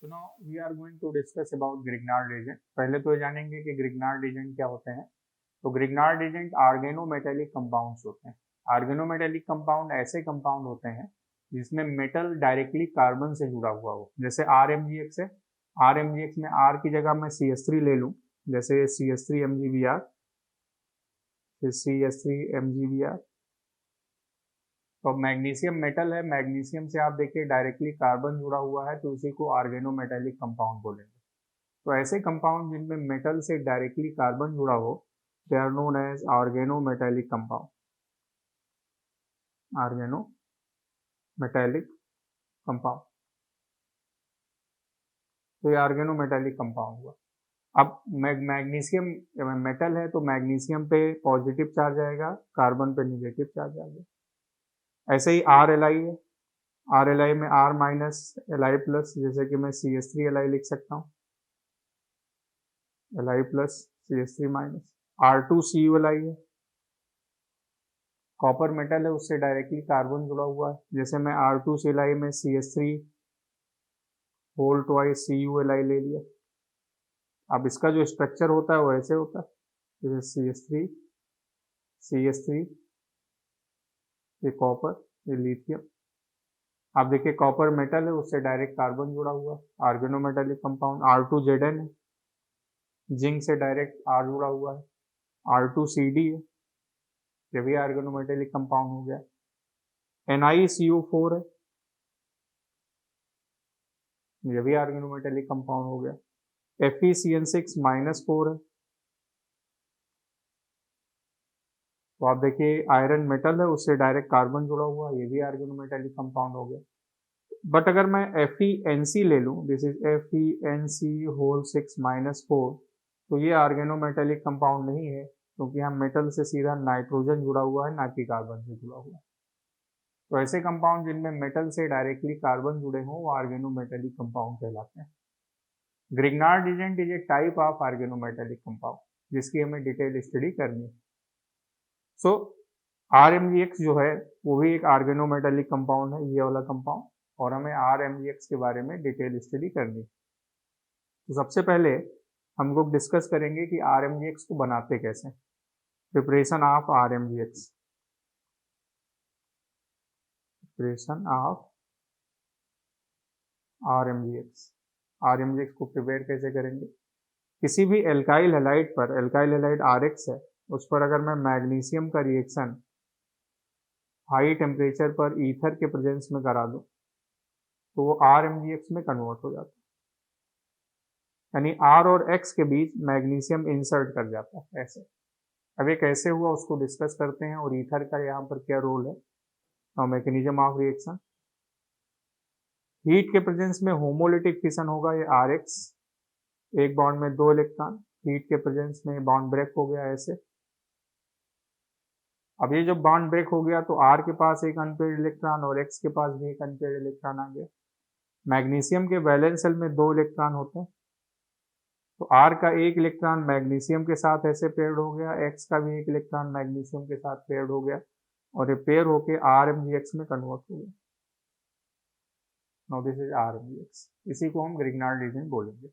So now we are going to discuss about Grignard reagent. पहले तो ये जानेंगे कि Grignard reagent क्या होते हैं। तो Grignard reagent ऑर्गेनोमेटेलिक कंपाउंड्स होते हैं। ऑर्गेनोमेटेलिक कंपाउंड ऐसे कंपाउंड होते हैं जिसमें मेटल डायरेक्टली कार्बन से जुड़ा हुआ हो। जैसे RMgX है, RMgX में R की जगह मैं CH3 ले लूँ, जैसे CH3MgBr, फिर CH3MgBr। तो मैग्नीशियम मेटल है, मैग्नीशियम से आप देखिए डायरेक्टली कार्बन जुड़ा हुआ है, तो उसी को ऑर्गेनोमेटेलिक कंपाउंड बोलेंगे। तो ऐसे कंपाउंड जिनमें मेटल से डायरेक्टली कार्बन जुड़ा हो, they are known as organometallic compound. Organometallic compound, तो ये ऑर्गेनोमेटेलिक कंपाउंड हुआ। अब मैग्नीशियम मेटल है, तो मैग्नीशियम पे पॉजिटिव चार्ज आएगा, कार्बन पे नेगेटिव चार्ज आएगा। ऐसे ही RLi है, RLi में R माइनस Li प्लस, जैसे कि मैं CH3Li लिख सकता हूँ, Li plus CH3 minus. R2CuLi है, कॉपर मेटल है, उससे डायरेक्टली कार्बन जुड़ा हुआ है, जैसे मैं R2CuLi में CH3 होल ट्वाइस CuLi ले लिया। अब इसका जो स्ट्रक्चर होता है वो ऐसे होता है, जैसे CH3 ये कॉपर, ये लिथियम। आप देखिए कॉपर मेटल है, उससे डायरेक्ट कार्बन जुड़ा हुआ है, ऑर्गेनोमेटेलिक कंपाउंड। R2Zn है, जिंक से डायरेक्ट R जुड़ा हुआ है। R2CD है, ये भी ऑर्गेनोमेटेलिक कंपाउंड हो गया। NiCO4 है, ये भी ऑर्गेनोमेटेलिक कंपाउंड हो गया। FeCN6-4 है, तो आप देखिए आयरन मेटल है, उससे डायरेक्ट कार्बन जुड़ा हुआ है, ये भी ऑर्गेनोमेटेलिक कंपाउंड हो गया। बट अगर मैं FeNC ले लूँ, दिस इज FeNC होल 6-4, तो ये ऑर्गेनोमेटेलिक कंपाउंड नहीं है, क्योंकि यहाँ मेटल से सीधा नाइट्रोजन जुड़ा हुआ है, ना कि कार्बन से जुड़ा हुआ है। तो ऐसे कंपाउंड जिनमें मेटल से डायरेक्टली कार्बन जुड़े हों वो ऑर्गेनोमेटेलिक कंपाउंड कहलाते हैं। Grignard agent is a type of organometallic compound, जिसकी हमें डिटेल स्टडी करनी है। सो RMgX जो है वो भी एक ऑर्गेनोमेटेलिक कंपाउंड है, ये वाला कंपाउंड, और हमें RMgX के बारे में डिटेल स्टडी करनी है। तो सबसे पहले हम लोग डिस्कस करेंगे कि RMgX को बनाते कैसे। Preparation of RMgX, preparation of RMgX को प्रिपेयर कैसे करेंगे। किसी भी एल्काइल हैलाइड पर, एल्काइल हैलाइड RX है, उस पर अगर मैं मैग्नीशियम का रिएक्शन हाई टेम्परेचर पर ईथर के प्रेजेंस में करा दूं, तो वो RMgX में कन्वर्ट हो जाता है, यानी R और X के बीच मैग्नीशियम इंसर्ट कर जाता है ऐसे। अब ये कैसे हुआ उसको डिस्कस करते हैं, और ईथर का यहाँ पर क्या रोल है। और मैकेनिज्म ऑफ रिएक्शन, हीट के प्रेजेंस में होमोलिटिक फिशन होगा, ये RX, एक बॉन्ड में 2 इलेक्ट्रॉन, हीट के प्रेजेंस में बॉन्ड ब्रेक हो गया ऐसे। अब ये जब बॉन्ड ब्रेक हो गया तो R के पास एक अनपेयर्ड इलेक्ट्रॉन और X के पास भी एक अनपेयर्ड इलेक्ट्रॉन आ गया। मैग्नीशियम के वैलेंस शेल में 2 इलेक्ट्रॉन होते हैं, तो R का एक इलेक्ट्रॉन मैग्नीशियम के साथ ऐसे पेयर्ड हो गया, X का भी एक इलेक्ट्रॉन मैग्नीशियम के साथ पेयर्ड हो गया, और ये पेयर होके RMgX में कन्वर्ट हो गया। नाउ दिस इज RMgX, इसी को हम ग्रिग्नार्ड रीजन बोलेंगे।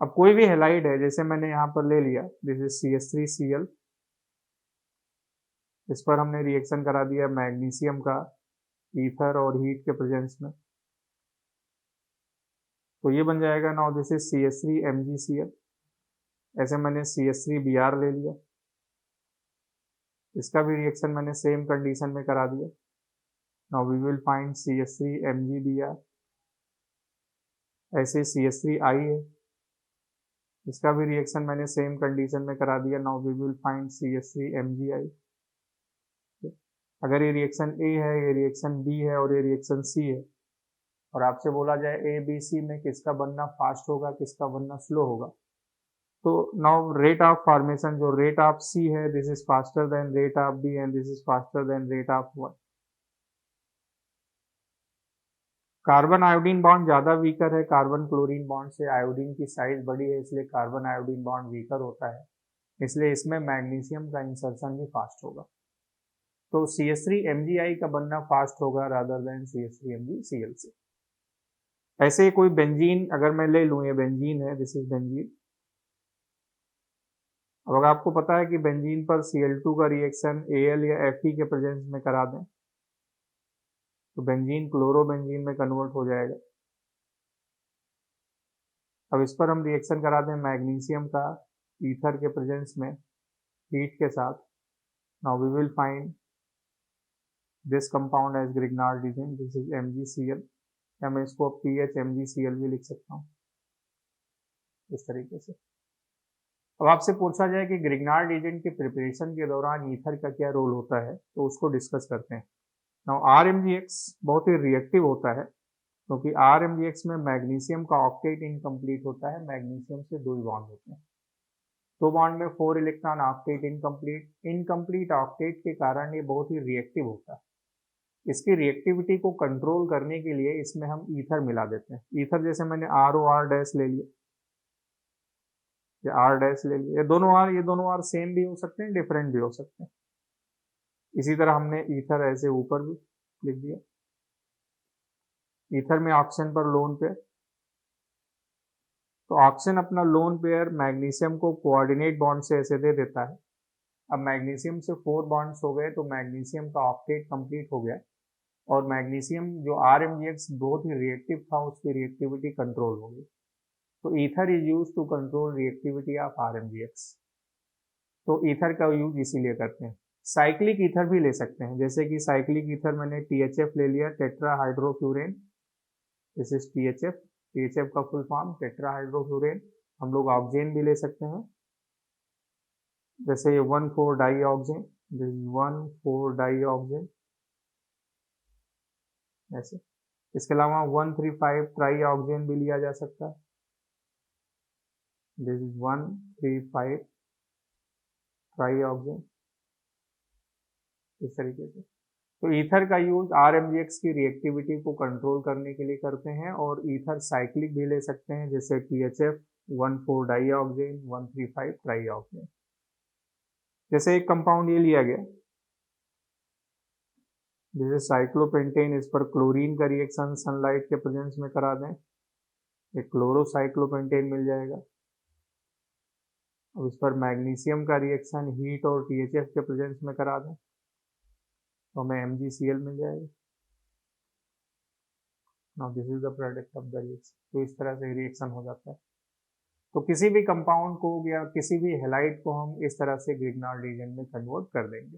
अब कोई भी हैलाइड है, जैसे मैंने यहाँ पर ले लिया, दिस इज CH3Cl, इस पर हमने रिएक्शन करा दिया मैग्नीशियम का ईथर और हीट के प्रेजेंस में, तो ये बन जाएगा नाउ दिस इज CH3MgCl। ऐसे मैंने CH3Br ले लिया, इसका भी रिएक्शन मैंने सेम कंडीशन में करा दिया। Now we will find CH3MgBr। ऐसे CH3I है, इसका भी रिएक्शन मैंने सेम कंडीशन में करा दिया। Now we will find CH3MgI। अगर ये रिएक्शन A है, ये रिएक्शन B है और ये रिएक्शन C है, और आपसे बोला जाए ABC में किसका बनना फास्ट होगा, किसका बनना स्लो होगा, तो नाउ रेट ऑफ फॉर्मेशन, जो रेट ऑफ C है, this is faster than rate of B and this is faster than rate of 1। Carbon iodine bond ज्यादा वीकर है कार्बन क्लोरीन बॉन्ड से, आयोडीन की साइज बड़ी है, इसलिए कार्बन आयोडीन बॉन्ड वीकर होता है, इसलिए इसमें मैग्नीशियम का इंसर्शन भी फास्ट होगा। तो CH3MgI का बनना फास्ट होगा रादर देन CH3MgCl से। ऐसे ही कोई बेंजीन अगर मैं ले लूँ, ये बेंजीन है, दिस इज बेंजीन। अब अगर आपको पता है कि बेंजीन पर Cl2 का रिएक्शन Al या Fe के प्रेजेंस में करा दें तो बेंजीन क्लोरोबेंजीन में कन्वर्ट हो जाएगा। अब इस पर हम रिएक्शन करा दें मैग्नीशियम का ईथर के प्रेजेंस में हीट के साथ। Now we will find this compound as Grignard reagent, this is MgCl, या मैं इसको PHMgCl भी लिख सकता हूँ इस तरीके से। अब आपसे पूछा जाए कि ग्रिग्नार्ड रीजेंट की प्रिपरेशन के दौरान ईथर का क्या रोल होता है, तो उसको डिस्कस करते हैं। नाउ RMgX बहुत ही रिएक्टिव होता है, क्योंकि RMgX में मैग्नीशियम का ऑक्टेट इनकम्प्लीट होता है, मैग्नीशियम से 2 बॉन्ड होते हैं, 2 बॉन्ड में 4 इलेक्ट्रॉन, ऑक्टेट इनकम्प्लीट ऑक्टेट के कारण ये बहुत ही रिएक्टिव होता है। इसकी रिएक्टिविटी को कंट्रोल करने के लिए इसमें हम ईथर मिला देते हैं। ईथर जैसे मैंने ROR डैश ले लिया या R डैश ले लिया, ये दोनों R सेम भी हो सकते हैं, डिफरेंट भी हो सकते हैं। इसी तरह हमने ईथर ऐसे ऊपर भी लिख दिया। ईथर में ऑक्सीजन पर लोन पेयर, तो ऑक्सीजन अपना लोन पेयर मैग्नीशियम को कोऑर्डिनेट बॉन्ड से ऐसे दे देता है। अब मैग्नीशियम से 4 बॉन्ड्स हो गए तो मैग्नीशियम का ऑक्टेट कंप्लीट हो गया, और मैग्नीशियम जो RMgX बहुत ही रिएक्टिव था उसकी रिएक्टिविटी कंट्रोल हो गई। तो ether is use to control reactivity of RMgX। तो ईथर का यूज इसीलिए करते हैं। साइक्लिक ईथर भी ले सकते हैं, जैसे कि साइक्लिक ईथर मैंने THF ले लिया, टेट्राहाइड्रोफ्यूरेन, दिस इज THF का फुल फॉर्म टेट्राहाइड्रोफ्यूरेन। हम लोग ऑक्सीजन भी ले सकते हैं, जैसे ये 1,4 dioxane, this is 1,4 dioxane ऐसे। इसके अलावा 1,3,5 ट्राई ऑक्सीजन भी लिया जा सकता है, दिस इज 1,3,5 ट्राई ऑक्सीजन इस तरीके से। तो ईथर का यूज RMgX की रिएक्टिविटी को कंट्रोल करने के लिए करते हैं, और ईथर साइक्लिक भी ले सकते हैं, जैसे THF 1,4 dioxane 1,3,5 trioxane. जैसे एक कंपाउंड ये लिया गया, जैसे साइक्लोपेंटेन, इस पर क्लोरीन का रिएक्शन सनलाइट के प्रेजेंस में करा दें, एक क्लोरोसाइक्लोपेंटेन मिल जाएगा। अब इस पर मैग्नीशियम का रिएक्शन हीट और THF के प्रेजेंस में करा दें तो हमें MgCl मिल जाएगा। Now this is the product of the reaction. तो इस तरह से रिएक्शन हो जाता है। तो किसी भी कंपाउंड को या किसी भी हैलाइड को हम इस तरह से ग्रिग्नार्ड रीजेंट में कन्वर्ट कर देंगे।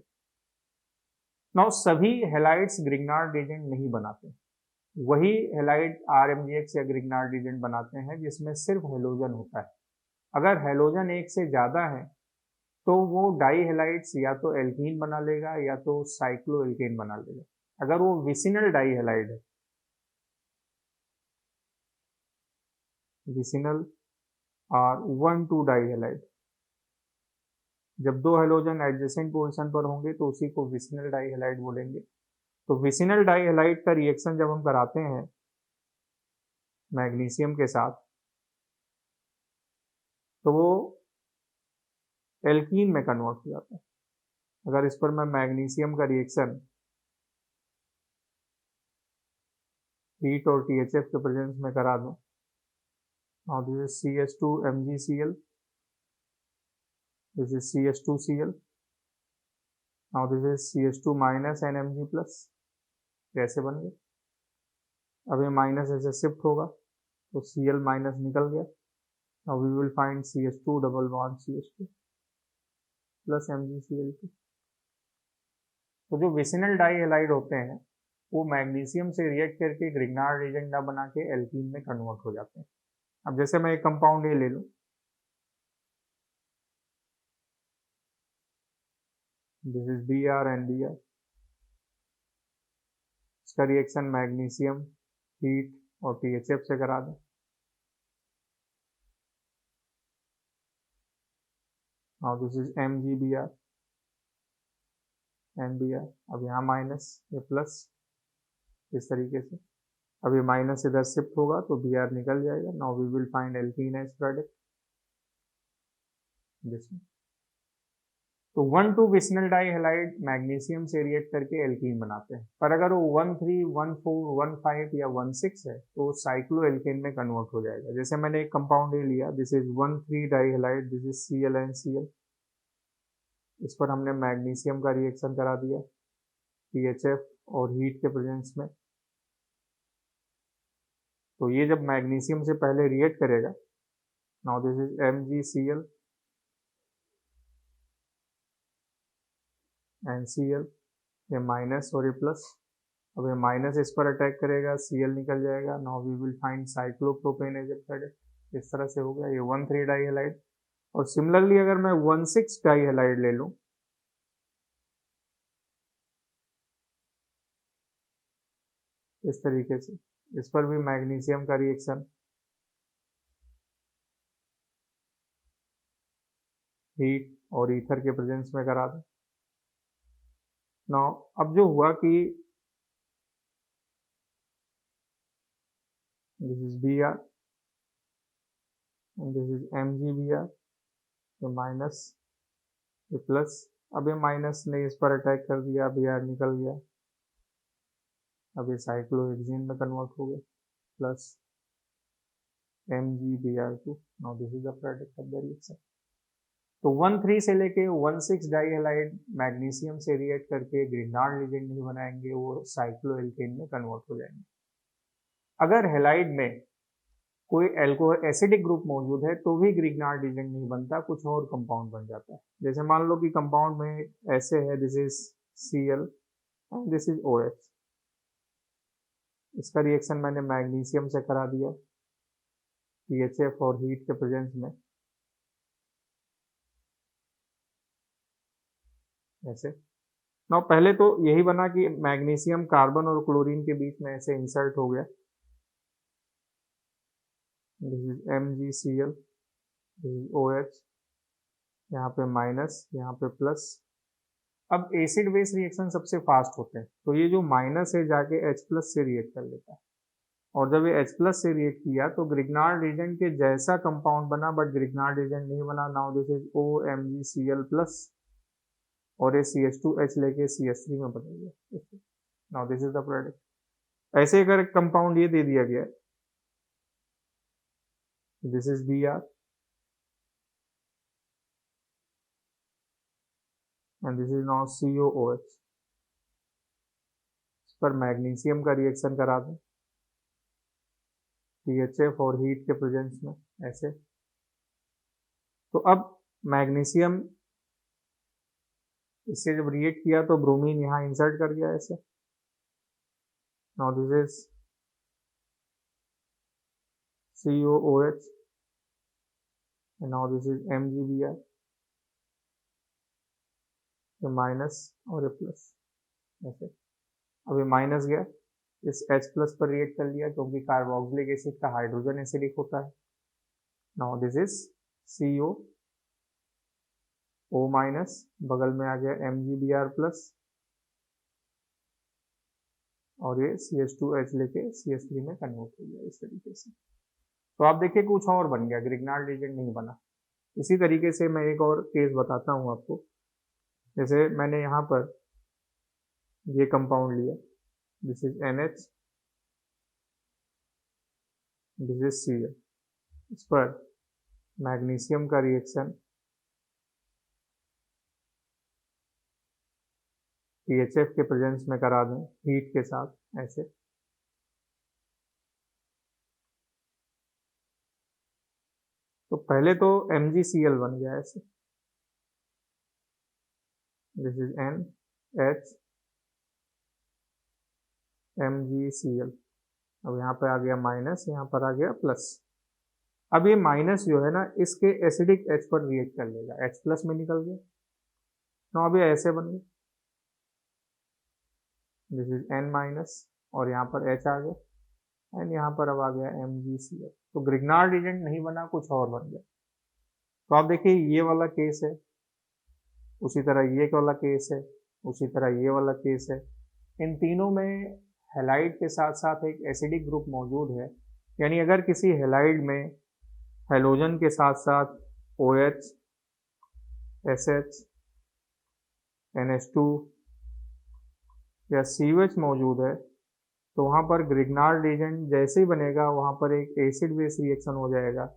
नाउ सभी हैलाइड्स ग्रिग्नार्ड रीजेंट नहीं बनाते, वही हैलाइड RMgX या ग्रिग्नार्ड रीजेंट बनाते हैं जिसमें सिर्फ हेलोजन होता है। अगर हेलोजन एक से ज्यादा है तो वो डाई हैलाइड्स या तो एल्कीन बना लेगा या तो साइक्लो एल्केन बना लेगा। अगर वो विसिनल डाई हैलाइड है, विसिनल और 1,2 डाई हैलाइड, जब 2 हेलोजन एडजेसेंट पोजीशन पर होंगे तो उसी को विसिनल डाई हैलाइड बोलेंगे। तो विसिनल डाई हैलाइड का रिएक्शन जब हम कराते हैं मैग्नीशियम के साथ तो वो एल्कीन में कन्वर्ट हो जाता है। अगर इस पर मैं मैग्नीशियम का रिएक्शन हीट और THF के प्रेजेंस में करा दूं, और this is CH2MgCl, this is CH2Cl, now this is CH2 minus and Mg plus, कैसे बन गए। अब ये माइनस ऐसे शिफ्ट होगा तो Cl माइनस निकल गया। Now we will find CH2 double bond CH2 plus MgCl2। तो जो विसिनल डाई हैलाइड होते हैं वो मैग्नीशियम से रिएक्ट करके ग्रिग्नार्ड रीजेंट ना बना के एल्कीन में कन्वर्ट हो जाते हैं। अब जैसे मैं एक कंपाउंड ये ले लूं, this is Br and Br, इसका रिएक्शन मैग्नीशियम हीट और THF से करा दें। Now this is MgBr and Br। अब यहाँ माइनस, ये प्लस, इस तरीके से। अब ये माइनस इधर शिफ्ट होगा तो Br निकल जाएगा। Now we will find alkene as product this. तो तो 1,2 विस्नल डाई हैलाइड मैग्नीशियम से रिएक्ट करके एल्कीन बनाते हैं, पर अगर वो 1,3, 1,4, 1,5 या 1,6 है तो साइक्लो एल्केन में कन्वर्ट हो जाएगा। जैसे मैंने एक कंपाउंड ये लिया, this is 1,3 dihalide, this is Cl and Cl, इस पर हमने मैग्नीशियम का रिएक्शन करा दिया PHF और हीट के प्रेजेंस में। तो ये जब मैग्नीशियम से पहले रिएक्ट करेगा, now this is MgCl and Cl, ये माइनस और ये प्लस। अब ये माइनस इस पर अटैक करेगा, Cl निकल जाएगा, now we will find cyclopropane as a product. इस तरह से हो गया ये 1,3 डाई हैलाइड। और सिमिलरली अगर मैं 1,6 डाई हैलाइड ले लूं, इस तरीके से, इस पर भी मैग्नीशियम का रिएक्शन हीट और ईथर के प्रेजेंस में करा दें। नाउ अब जो हुआ कि this is Br and this is MgBr, ये माइनस ये प्लस। अब ये माइनस ने इस पर अटैक कर दिया, Br निकल गया, अब ये साइक्लोहेक्सेन में कन्वर्ट हो गया, plus MgBr2, now this is the product of the reaction. तो 1,3 से लेके 1,6 डाई हैलाइड मैग्नीशियम से रिएक्ट करके ग्रिग्नार्ड लीजेंड नहीं बनाएंगे, वो साइक्लोएल्केन में कन्वर्ट हो जाएंगे। अगर हैलाइड में कोई एल्कोहल एसिडिक ग्रुप मौजूद है तो भी ग्रिग्नार्ड लीजेंड नहीं बनता, कुछ और कंपाउंड बन जाता है। जैसे मान लो कि कंपाउंड में ऐसे है, this is Cl and this is OH, इसका रिएक्शन मैंने मैग्नीशियम से करा दिया PHF और हीट के प्रेजेंस में, ऐसे। ना पहले तो यही बना कि मैग्नीशियम कार्बन और क्लोरीन के बीच में ऐसे इंसर्ट हो गया, this is MgCl, this is OH, यहाँ पे माइनस यहाँ पे प्लस। अब एसिड बेस रिएक्शन सबसे फास्ट होते हैं, तो ये जो माइनस है जाके H प्लस से रिएक्ट कर लेता है, और जब ये H प्लस से रिएक्ट किया तो ग्रिग्नार्ड रीजेंट के जैसा कंपाउंड बना, बट ग्रिग्नार्ड रीजेंट नहीं बना। Now this is OMgCl plus, और ये CH2H लेके CH3 में बदल गया। Now this is the product. ऐसे अगर कंपाउंड ये दे दिया गया, this is Br and this is now COOH, इस पर मैग्नीशियम का रिएक्शन करा दें PHF और हीट के प्रेजेंस में, ऐसे। तो अब मैग्नीशियम इससे जब रिएक्ट किया तो ब्रोमीन यहाँ इंसर्ट कर गया, ऐसे। Now this is COOH and now this is MgBr, ये माइनस और ये प्लस, ऐसे। अब ये माइनस गया, इस H प्लस पर रिएक्ट कर लिया क्योंकि कार्बोक्सिलिक एसिड का हाइड्रोजन एसिडिक होता है। Now this is CO O minus, बगल में आ गया MgBr प्लस, और ये CH2H लेके CH3 में कन्वर्ट हो गया, इस तरीके से। तो आप देखिए कुछ और बन गया, ग्रिग्नार्ड रीजेंट नहीं बना। इसी तरीके से मैं एक और केस बताता हूँ आपको। जैसे मैंने यहाँ पर ये कंपाउंड लिया, this is NH, this is Cl, इस पर मैग्नीशियम का रिएक्शन PHF के प्रेजेंस में करा दें हीट के साथ, ऐसे। तो पहले तो MgCl बन गया ऐसे, दिस इज NH MgCl। अब यहाँ पे आ गया माइनस, यहाँ पर आ गया प्लस। अब ये माइनस जो है ना, इसके एसिडिक H पर रिएक्ट कर लेगा, H प्लस में निकल गया। तो अब ये ऐसे बन गया, दिस इज N माइनस, और यहाँ पर H आ गया, एंड यहाँ पर अब आ गया MgCl। तो ग्रिग्नार्ड रीजेंट नहीं बना, कुछ और बन गया। तो आप देखिए ये वाला केस है, उसी तरह ये वाला केस है, उसी तरह ये वाला केस है। इन तीनों में हैलाइड के साथ साथ एक एसिडिक ग्रुप मौजूद है, यानी अगर किसी हैलाइड में हैलोजन के साथ साथ OH, SH NH2 या COH मौजूद है, तो वहाँ पर ग्रिग्नार्ड रीजेंट जैसे ही बनेगा वहाँ पर एक एसिड बेस रिएक्शन हो जाएगा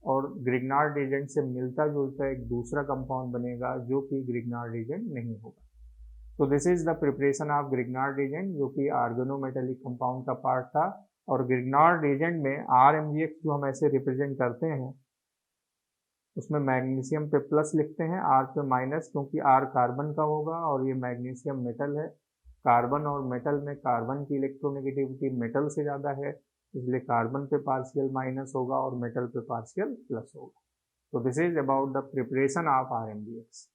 और ग्रिग्नार्ड रीजेंट से मिलता जुलता एक दूसरा कंपाउंड बनेगा जो कि ग्रिग्नार्ड रीजेंट नहीं होगा। तो this is the preparation of Grignard reagent, जो कि ऑर्गेनोमेटेलिक कंपाउंड का पार्ट था। और ग्रिग्नार्ड रीजेंट में RMgx जो हम ऐसे रिप्रेजेंट करते हैं, उसमें मैग्नीशियम पे प्लस लिखते हैं, R पे माइनस, क्योंकि R कार्बन का होगा और ये मैग्नीशियम मेटल है। कार्बन और मेटल में कार्बन की इलेक्ट्रोनेगेटिविटी मेटल से ज़्यादा है, इसलिए कार्बन पे पार्शियल माइनस होगा और मेटल पे पार्शियल प्लस होगा। तो this is about the preparation of RMgx।